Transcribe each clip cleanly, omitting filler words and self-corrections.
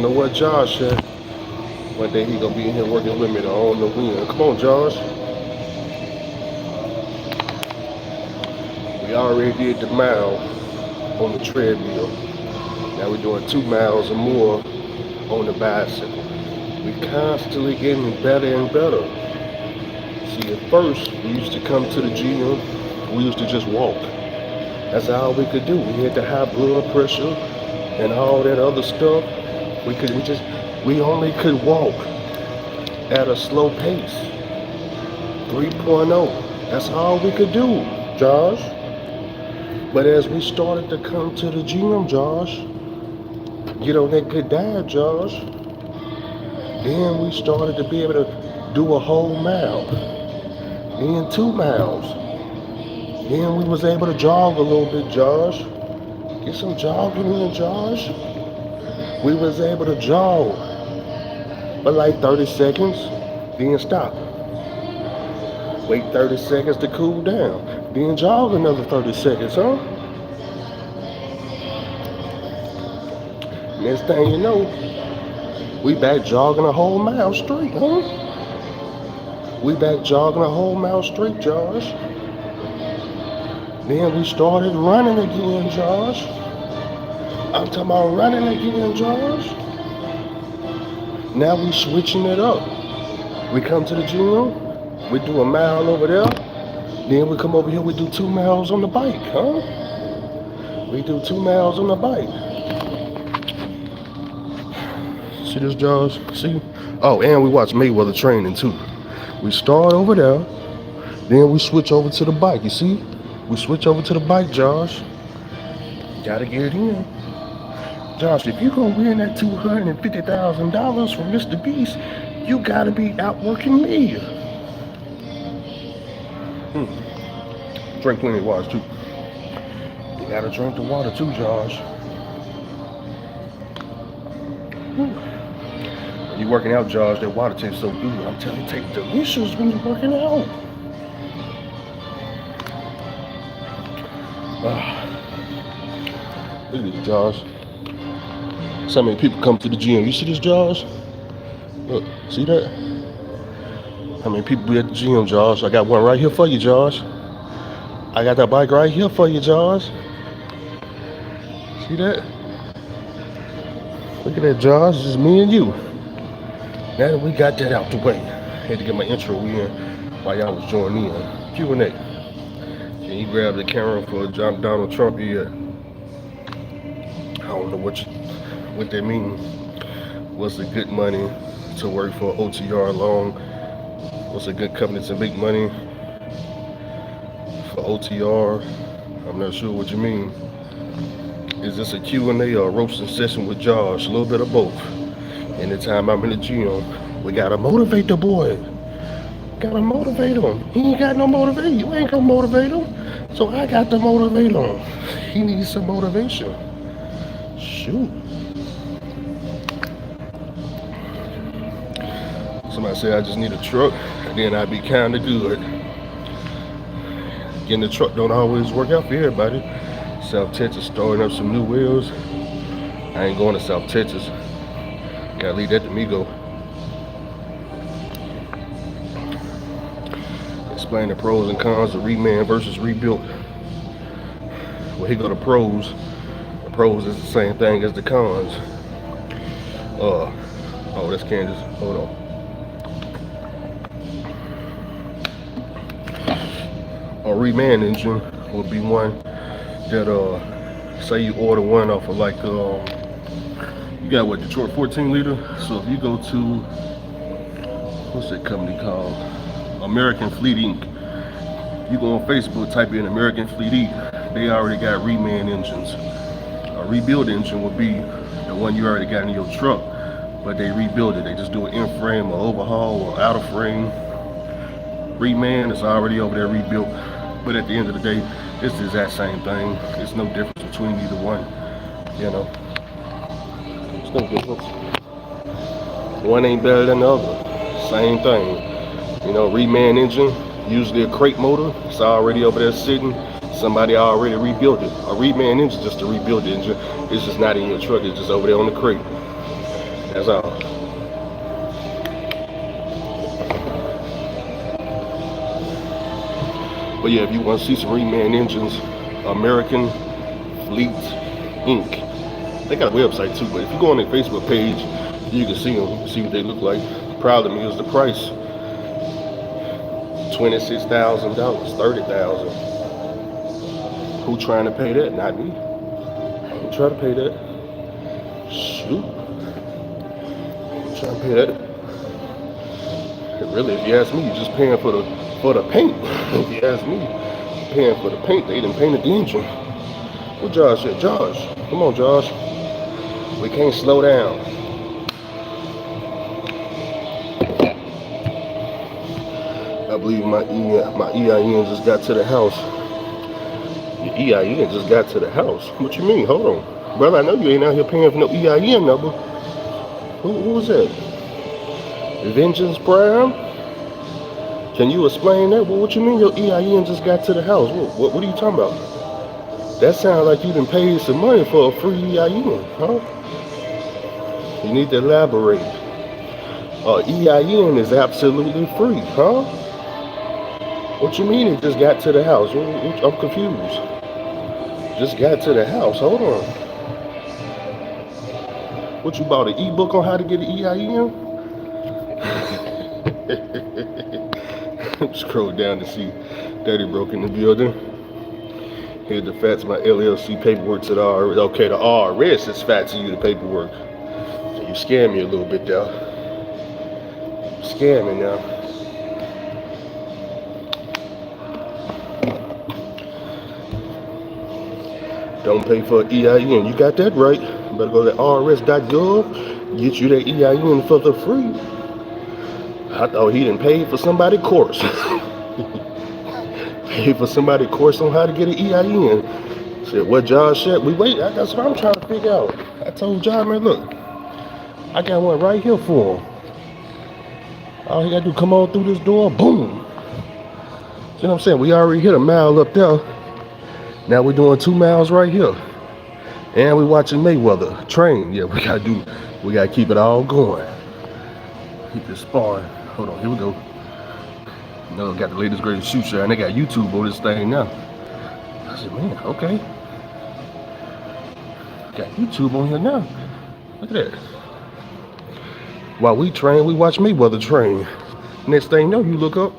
know what Josh said. One day he gonna be in here working with me to own the win. Come on, Josh. We already did the mile on the treadmill. Now we're doing 2 miles or more on the bicycle. We constantly getting better and better. See, at first we used to come to the gym. We used to just walk. That's all we could do. We had the high blood pressure and all that other stuff. We only could walk at a slow pace. 3.0. That's all we could do, Josh. But as we started to come to the gym, Josh, get on that good diet, Josh, then we started to be able to do a whole mile, then 2 miles. Then we was able to jog a little bit, Josh. Get some jogging in, Josh. We was able to jog for like 30 seconds, then stop. Wait 30 seconds to cool down, then jog another 30 seconds, huh? Next thing you know, we back jogging a whole mile straight, huh? We back jogging a whole mile straight, Josh. Then we started running again, Josh. I'm talking about running again, Josh. Now we switching it up. We come to the gym, we do a mile over there, then we come over here, we do 2 miles on the bike, huh? We do 2 miles on the bike. See this, Josh? See? Oh, and we watch Mayweather training too. We start over there, then we switch over to the bike, you see? We switch over to the bike, Josh. Gotta get it in. Josh, if you gonna win that $250,000 from Mr. Beast, you gotta be outworking me. Drink plenty of water too. You gotta drink the water too, Josh. When you working out, Josh, that water tastes so good. I'm telling you, it tastes delicious when you're working out. Look at this, Josh. So many people come to the gym. You see this, Josh? Look, see that? How many people be at the gym, Josh? I got one right here for you, Josh. I got that bike right here for you, Josh. See that? Look at that, Josh. This is me and you. Now that we got that out the way, I had to get my intro in while y'all was joining in. Q&A. Can you grab the camera for Donald Trump yet? I don't know what that means. What's the good money to work for OTR loan? What's a good company to make money for OTR? I'm not sure what you mean. Is this a Q&A or a roasting session with Josh? A little bit of both. Anytime I'm in the gym, we gotta motivate the boy. Gotta motivate him. He ain't got no motivation. You ain't gonna motivate him. So I got to motivate him. He needs some motivation. Shoot. Somebody said I just need a truck, then I'd be kinda good. Getting the truck don't always work out for everybody. South Texas starting up some new wheels. I ain't going to South Texas. Gotta leave that to me go. Explain the pros and cons of reman versus rebuilt. Well, here go the pros. The pros is the same thing as the cons. Oh, that's Candace. Hold on. A reman engine would be one that say you order one off of like you got what, Detroit 14 liter. So if you go to, what's that company called, American Fleet Inc. You go on Facebook, type in American Fleet Inc. They already got reman engines. A rebuild engine would be the one you already got in your truck, but they rebuild it. They just do an in frame or overhaul or out of frame. Reman is already over there rebuilt. But at the end of the day, it's the exact same thing. There's no difference between either one, you know. There's no difference. One ain't better than the other. Same thing. You know, reman engine, usually a crate motor. It's already over there sitting. Somebody already rebuilt it. A reman engine is just a rebuilt engine. It's just not in your truck. It's just over there on the crate. That's all. But yeah, if you want to see some reman engines, American Fleet Inc. They got a website too, but if you go on their Facebook page, you can see them, you can see what they look like. Problem is the price. $26,000, $30,000. Who trying to pay that? Not me. I ain't trying to pay that. Shoot. I'm trying to pay that. And really, if you ask me, you're just paying for the paint. If you ask me, paying for the paint. They done painted the engine. What Josh said? Josh, come on, Josh. We can't slow down. I believe my EIN just got to the house. Your EIN just got to the house. What you mean? Hold on. Brother, I know you ain't out here paying for no EIN number. Who was that? Vengeance Prime? Can you explain that? Well, what you mean your EIN just got to the house? What are you talking about? That sounds like you done paid some money for a free EIN, huh? You need to elaborate. EIN is absolutely free, huh? What you mean it just got to the house? I'm confused. Just got to the house. Hold on. What, you bought an ebook on how to get an EIN? Scroll down to see Daddy broke in the building. Here's the facts, my LLC paperwork to the IRS. Okay, the IRS is faxing you the paperwork. So you scam me a little bit there. Scamming now. Don't pay for an EIN. You got that right. You better go to IRS.gov, get you that EIN for the free. I thought he didn't pay for somebody's course. Pay for somebody's course on how to get an EIN. Said, what Josh said? That's what I'm trying to figure out. I told John, man, look, I got one right here for him. All he gotta do, come on through this door, boom. See what I'm saying? We already hit a mile up there. Now we're doing 2 miles right here. And we're watching Mayweather train. Yeah, we gotta keep it all going. Keep this sparring. Hold on, here we go. No, got the latest greatest shoot shot, and they got YouTube on this thing now. I said, man, okay. Got YouTube on here now. Look at that. While we train, we watch Mayweather train. Next thing you know, you look up,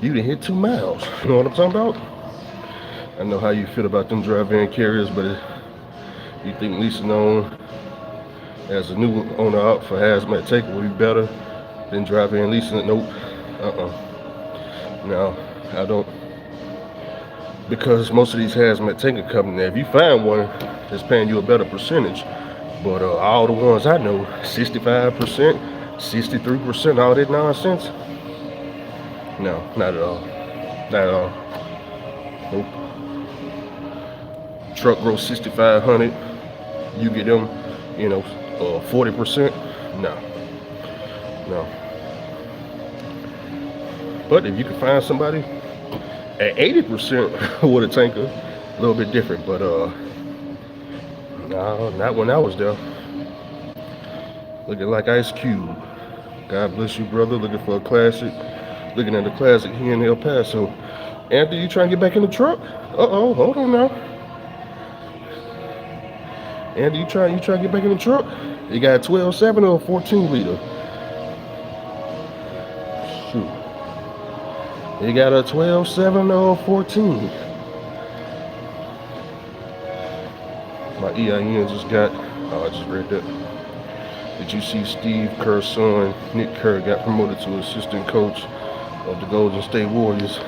you done hit 2 miles. You know what I'm talking about? I know how you feel about them dry van carriers, but you think leasing on as a new owner out for Hazmat Take will be better than dry van leasing it? Nope. No, I don't. Because most of these Hazmat Taking companies, if you find one that's paying you a better percentage, but all the ones I know, 65%, 63%, all that nonsense. No, not at all. Not at all. Nope. Truck grows 6,500. You get them, 40%. No. But if you can find somebody at 80% with a tanker, a little bit different. But no, not when I was there. Looking like Ice Cube. God bless you, brother. Looking for a classic. Looking at the classic here in El Paso. Anthony, you trying to get back in the truck? Uh-oh, hold on now. Andy, you trying to get back in the truck? You got a 12.7 or a 14 liter? Shoot. You got a 12.7 or a 14? My EIN just got, I just read that. Did you see Steve Kerr's son, Nick Kerr, got promoted to assistant coach of the Golden State Warriors?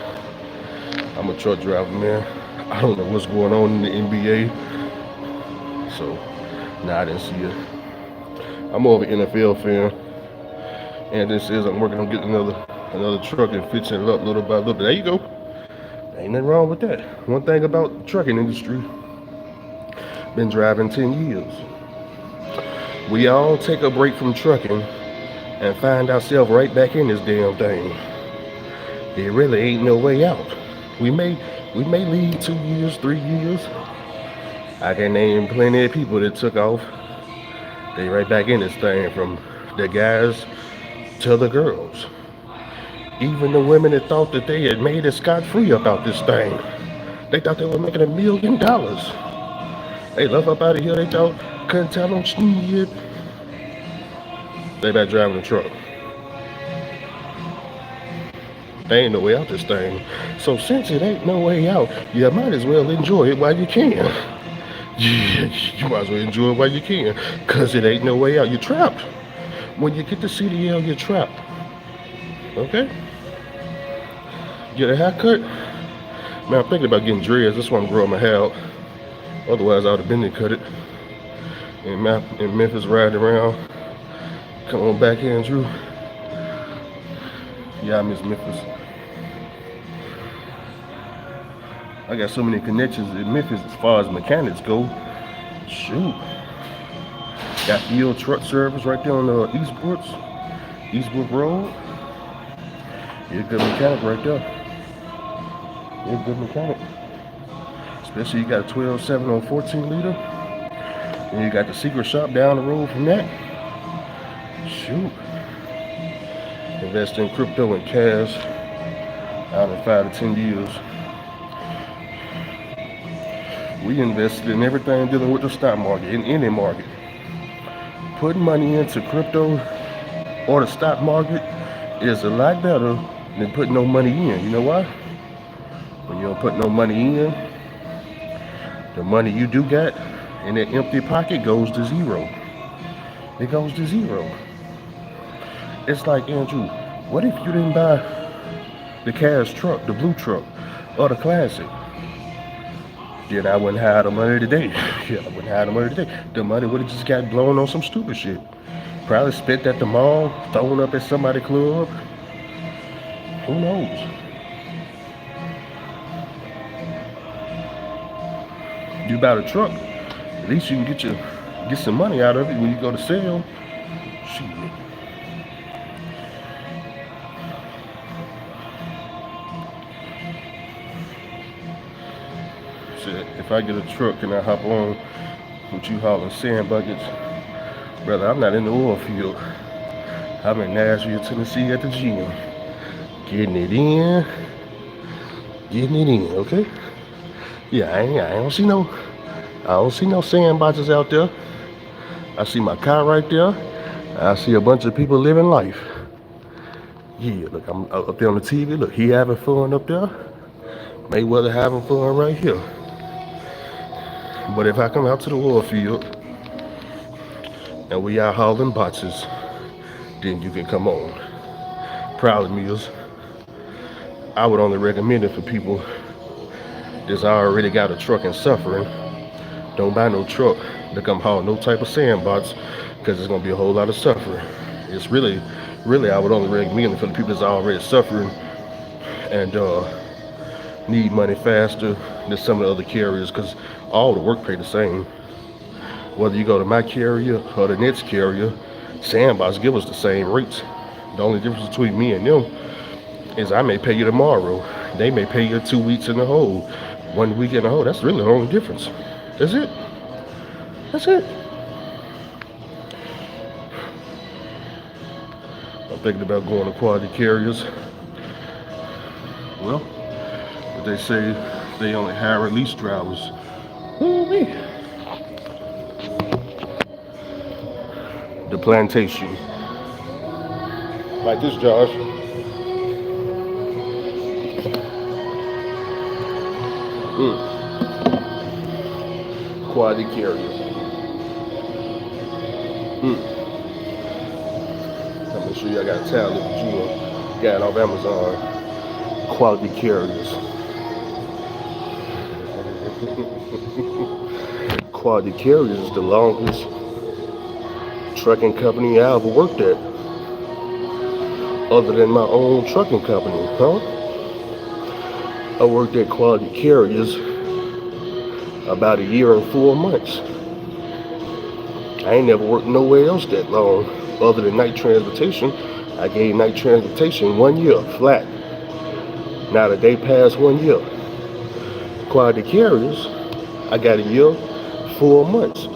I'm a truck driver, man. I don't know what's going on in the NBA. So, nah, I didn't see it. I'm more of an NFL fan. And this is, I'm working on getting another truck and fixing it up little by little. There you go. Ain't nothing wrong with that. One thing about the trucking industry, been driving 10 years. We all take a break from trucking and find ourselves right back in this damn thing. There really ain't no way out. We may leave 2 years, 3 years. I can name plenty of people that took off They right back in this thing from the guys to the girls. Even the women that thought that they had made it scot-free about this thing. They thought they were making $1 million. They left up out of here, they thought, couldn't tell them shit. They back driving the truck. There ain't no way out this thing. So since it ain't no way out, you might as well enjoy it while you can. Yeah, you might as well enjoy it while you can. Cause it ain't no way out. You're trapped. When you get to CDL, you're trapped. Okay? Get a haircut? Man, I'm thinking about getting dreads. That's why I'm growing my hair out. Otherwise, I would have been there cut it. In Memphis, riding around. Come on back, Andrew. Yeah, I miss Memphis. I got so many connections in Memphis as far as mechanics go. Shoot. Got field truck service right there on the Eastbrook Road. You're a good mechanic right there. You're a good mechanic. Especially you got a 12.7 on 14 liter. And you got the secret shop down the road from that. Shoot. Invest in crypto and cash out in 5 to 10 years. We invested in everything dealing with the stock market, in any market. Putting money into crypto or the stock market is a lot better than putting no money in. You know why? When you don't put no money in, the money you do get in that empty pocket goes to zero. It goes to zero. It's like, Andrew, what if you didn't buy the cash truck, the blue truck, or the classic? Then I wouldn't have the money today. Yeah, I wouldn't have the money today. The money would have just got blown on some stupid shit. Probably spent at the mall, thrown up at somebody's club. Who knows? You buy the truck, at least you can get some money out of it when you go to sell. Shit. If I get a truck and I hop on with you hauling sand buckets, brother, I'm not in the oil field. I'm in Nashville, Tennessee at the gym. Getting it in, okay? Yeah, I don't see no sand boxes out there. I see my car right there. I see a bunch of people living life. Yeah, look, I'm up there on the TV. Look, he having fun up there. Mayweather having fun right here. But if I come out to the oil field and we are hauling boxes, then you can come on. Problem is, I would only recommend it for people that's already got a truck and suffering. Don't buy no truck to come haul no type of sandbox, because it's gonna be a whole lot of suffering. It's really, I would only recommend it for the people that's already suffering and need money faster than some of the other carriers, because all the work pay the same. Whether you go to my carrier or the next carrier, sandbox give us the same rates. The only difference between me and them is I may pay you tomorrow. They may pay you 2 weeks in the hole, 1 week in the hole. That's really the only difference. That's it. That's it. I'm thinking about going to quality carriers. Well, but they say they only hire lease drivers. Ooh-wee. The plantation. Like this, Josh. Quality carriers. I'm make sure you I got a tablet that you got off Amazon. Quality carriers. Quality carriers is the longest trucking company I ever worked at, other than my own trucking company, huh? I worked at Quality Carriers about 1 year and 4 months. I ain't never worked nowhere else that long, other than night transportation. I gave night transportation 1 year flat. Now the day past 1 year. Quality Carriers, I got 1 year, 4 months.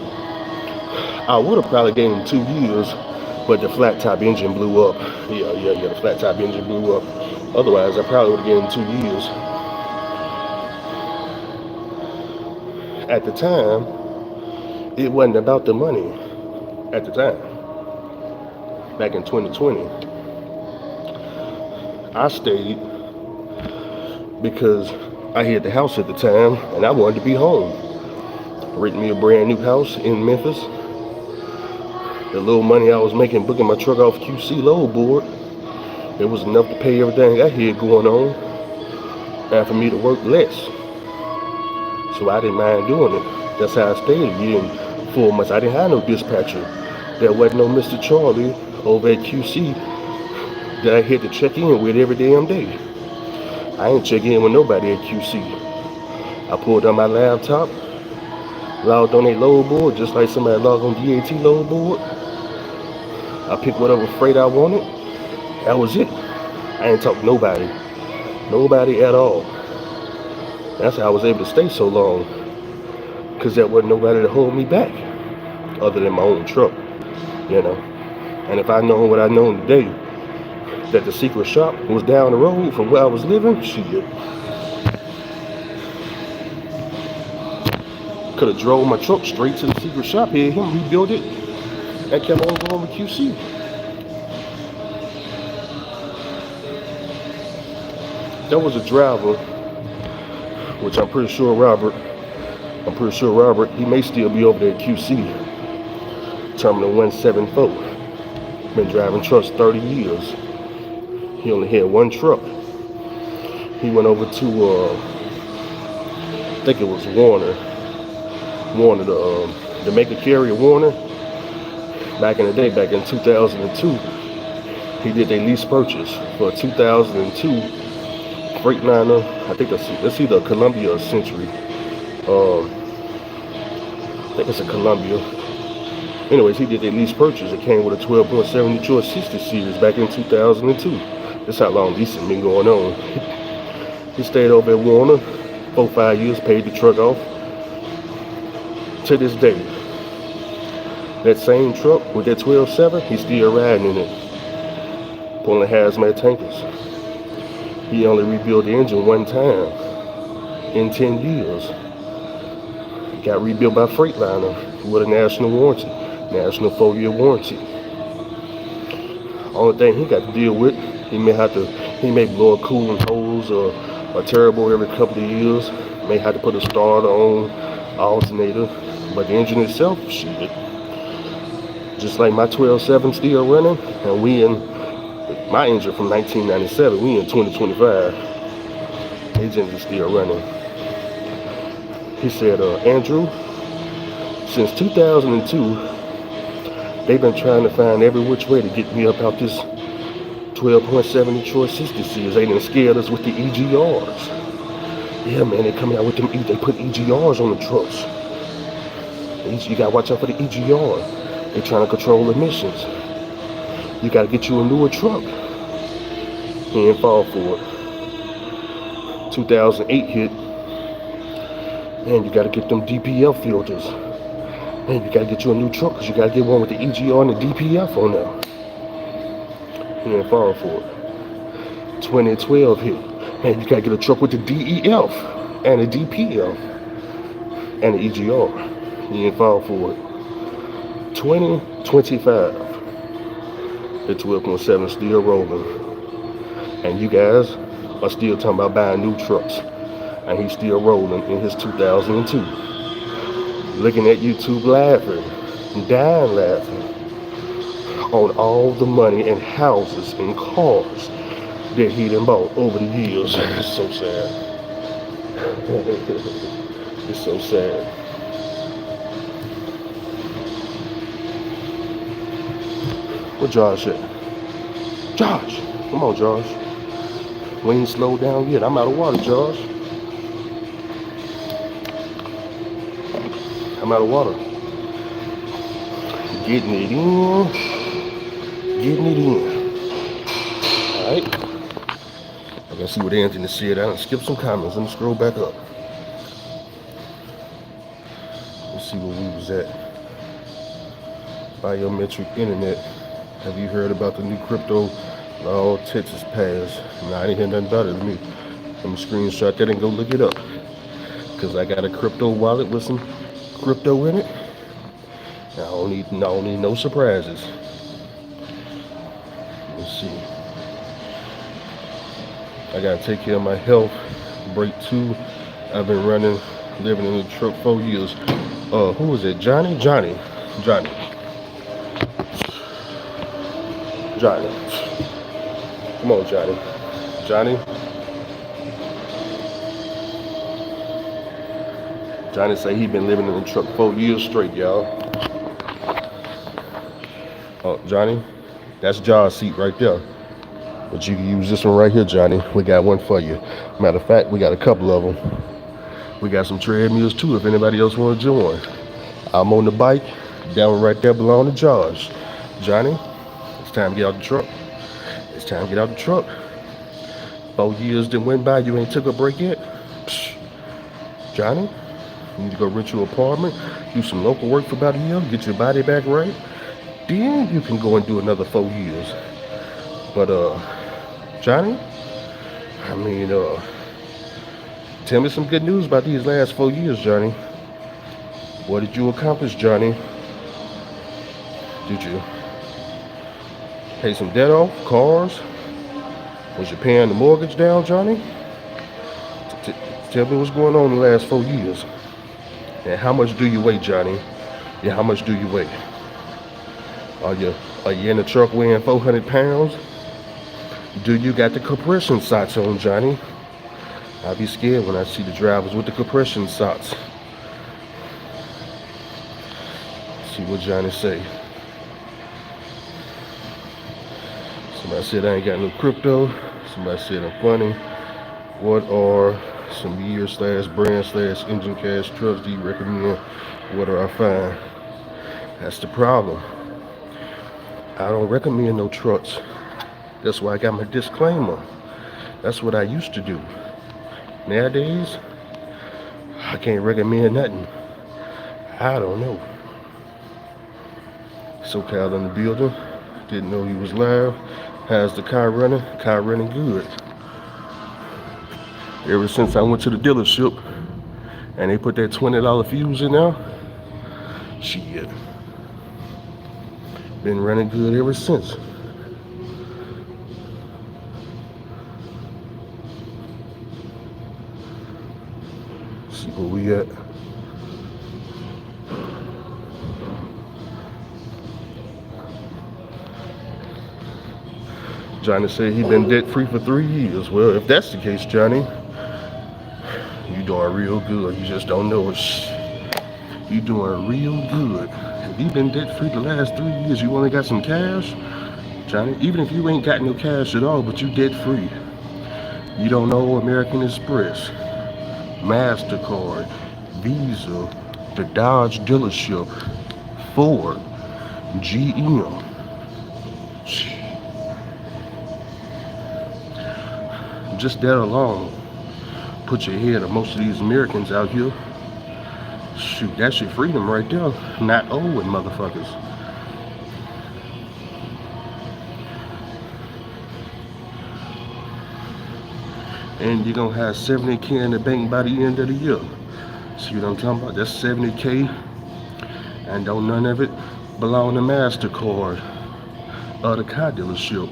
I would have probably gave him 2 years, but the flat top engine blew up. Yeah, the flat top engine blew up. Otherwise, I probably would have given him 2 years. At the time, it wasn't about the money. At the time, back in 2020, I stayed because I had the house at the time and I wanted to be home. Renting me a brand new house in Memphis. The little money I was making booking my truck off QC load board, it was enough to pay everything I had going on and for me to work less. So I didn't mind doing it. That's how I stayed a year and 4 months. I didn't have no dispatcher. There wasn't no Mr. Charlie over at QC that I had to check in with every damn day. I ain't check in with nobody at QC. I pulled on my laptop, logged on a load board just like somebody logged on DAT load board. I picked whatever freight I wanted. That was it. I ain't talk to nobody. Nobody at all. That's how I was able to stay so long. Because there wasn't nobody to hold me back. Other than my own truck. You know. And if I known what I know today, that the secret shop was down the road from where I was living, shit. Could have drove my truck straight to the secret shop here, him rebuilt it, and kept on going with QC. There was a driver, which I'm pretty sure Robert, he may still be over there at QC, Terminal 174. Been driving trucks 30 years. He only had one truck. He went over to, I think it was Warner, the maker carrier Warner. Back in the day, back in 2002, he did a lease purchase for a 2002 Freightliner. I think that's either a Columbia or a Century. I think it's a Columbia. Anyways, he did a lease purchase. It came with a 12.7 Detroit 60 series back in 2002. That's how long leasing been going on. He stayed over at Warner 4-5 years, paid the truck off. To this day, that same truck with that 12.7, he's still riding in it, pulling hazmat tankers. He only rebuilt the engine one time in 10 years. It got rebuilt by Freightliner with a national warranty, national 4-year warranty. Only thing he got to deal with, he may blow a coolant hose or a turbo every couple of years. May have to put a starter on, alternator, but the engine itself, shit. Just like my 12.7 still running, and we in my engine from 1997, we in 2025. His engine's still running. He said, Andrew, since 2002, they've been trying to find every which way to get me up out this 12.7 Detroit 60 series. They done scared us with the EGRs. Yeah, man, they coming out with them, they put EGRs on the trucks. You gotta watch out for the EGR. They trying to control emissions. You gotta get you a newer truck. He didn't fall for it. 2008 hit, and you gotta get them DPF filters. And you gotta get you a new truck, because you gotta get one with the EGR and the DPF on there. He didn't fall for it. 2012 hit, and you gotta get a truck with the DEF and the DPF and the EGR. He didn't fall for it. 2025, the 12.7 still rolling, and you guys are still talking about buying new trucks, and he's still rolling in his 2002. Looking at YouTube laughing, dying laughing on all the money and houses and cars that he done bought over the years. It's so sad. It's so sad. Where Josh at? Josh! Come on, Josh. We ain't slowed down yet. I'm out of water, Josh. I'm out of water. Getting it in. Getting it in. Alright. I gotta see what Anthony said. I done skipped some comments. Let me scroll back up. Let's see where we was at. biometric internet. Have you heard about the new crypto law Texas passed? Nah, I didn't hear nothing about it. Let me screenshot that and go look it up. Cause I got a crypto wallet with some crypto in it. I don't need no surprises. Let's see. I gotta take care of my health. Break 2. I've been living in the truck 4 years. Who was it? Johnny. Johnny. Come on, Johnny. Johnny say he been living in the truck 4 years straight, y'all. Oh, Johnny, that's John's seat right there. But you can use this one right here, Johnny. We got one for you. Matter of fact, we got a couple of them. We got some treadmills too if anybody else want to join. I'm on the bike. That one right there belong to Josh. Johnny, it's time to get out the truck. 4 years that went by, you ain't took a break yet? Psh. Johnny, you need to go rent your apartment, do some local work for about a year, get your body back right. Then you can go and do another 4 years. But Johnny, tell me some good news about these last 4 years, Johnny. What did you accomplish, Johnny? Did you pay some debt off, cars? Was you paying the mortgage down, Johnny? Tell me what's going on in the last 4 years. And how much do you weigh, Johnny? Yeah, how much do you weigh? Are you in the truck weighing 400 pounds? Do you got the compression socks on, Johnny? I'll be scared when I see the drivers with the compression socks. See what Johnny say. Somebody said I ain't got no crypto. Somebody said I'm funny. What are some year/brand/engine cash trucks do you recommend? What do I find? That's the problem. I don't recommend no trucks. That's why I got my disclaimer. That's what I used to do. Nowadays, I can't recommend nothing. I don't know. SoCal in the building. Didn't know he was live. How's the car running? Car running good. Ever since I went to the dealership and they put that $20 fuse in there, shit. Been running good ever since. See where we at. Johnny said he been debt free for 3 years. Well, if that's the case, Johnny, you doing real good. You just don't know it. You doing real good. If you been debt free the last 3 years, you only got some cash, Johnny. Even if you ain't got no cash at all, but you debt free. You don't know American Express, MasterCard, Visa, the Dodge dealership, Ford, GM. Just that alone put you ahead of most of these Americans out here. Shoot, that's your freedom right there. Not owing motherfuckers. And you're gonna have 70K in the bank by the end of the year. See what I'm talking about? That's 70K, and don't none of it belong to MasterCard or the car dealership.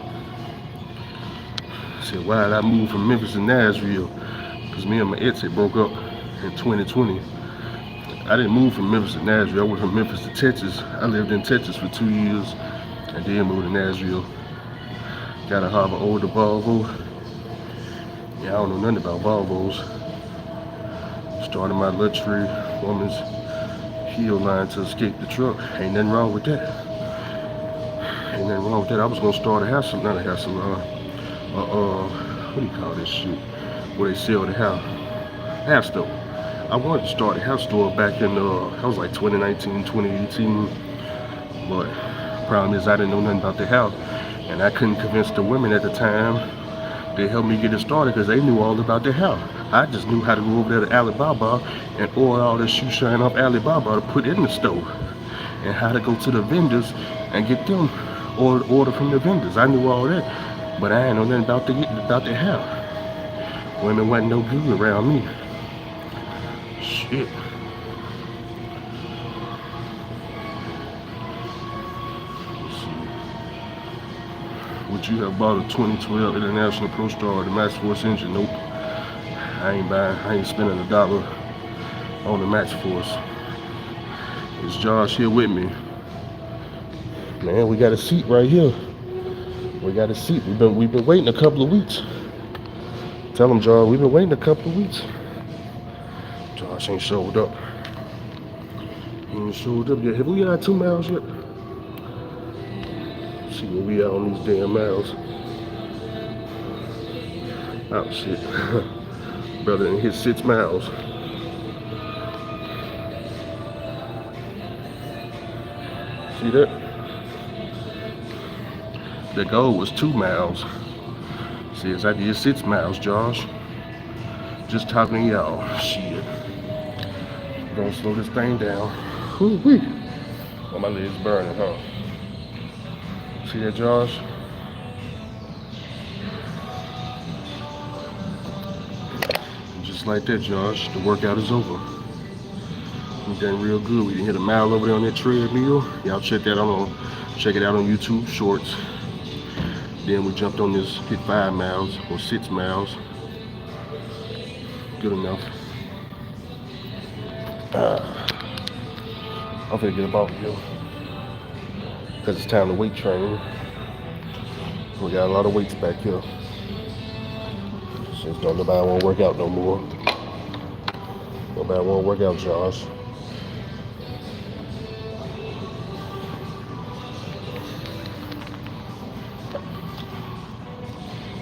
Said, why did I move from Memphis to Nashville? Because me and my ex had broke up in 2020. I didn't move from Memphis to Nashville. I went from Memphis to Texas. I lived in Texas for 2 years and then moved to Nashville. Got a Harvard older Volvo. Yeah, I don't know nothing about Volvos. Started my luxury woman's heel line to escape the truck. Ain't nothing wrong with that. I was gonna start a hair salon, not a hair salon. What do you call this shit? Where they sell the hair store. I wanted to start a hair store back in, that was like 2019, 2018. But problem is I didn't know nothing about the hair. And I couldn't convince the women at the time. They helped me get it started because they knew all about the hair. I just knew how to go over there to Alibaba and order all the shoe shine off Alibaba to put in the store. and how to go to the vendors and get them order from the vendors. I knew all that, but I ain't know nothing about the hair. Women wasn't no good around me. Shit. Would you have bought a 2012 International Pro Star or the Max Force engine? Nope. I ain't spending $1 on the Max Force. It's Josh here with me. Man, we got a seat right here. We got a seat. We've been waiting a couple of weeks. Tell him, Josh, we've been waiting a couple of weeks. Josh ain't showed up. He ain't showed up yet. Have we got 2 miles yet? See where we at on these damn miles. Oh shit. Brother done hit 6 miles. See that? The goal was 2 miles. See, I did 6 miles, Josh. Just talking to y'all. Shit. Gonna slow this thing down. Woo-wee. Oh, my leg's burning, huh? See that, Josh? Just like that, Josh, the workout is over. We done real good. We done hit a mile over there on that treadmill. Y'all check it out on YouTube Shorts. Then we jumped on this, hit 5 miles or 6 miles. Good enough. I'm finna get up off here because it's time to weight train. We got a lot of weights back here. Since don't nobody want to work out no more. Nobody want to work out, Josh.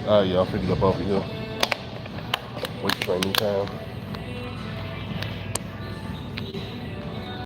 Alright, y'all, finna get up off here. Weight training time.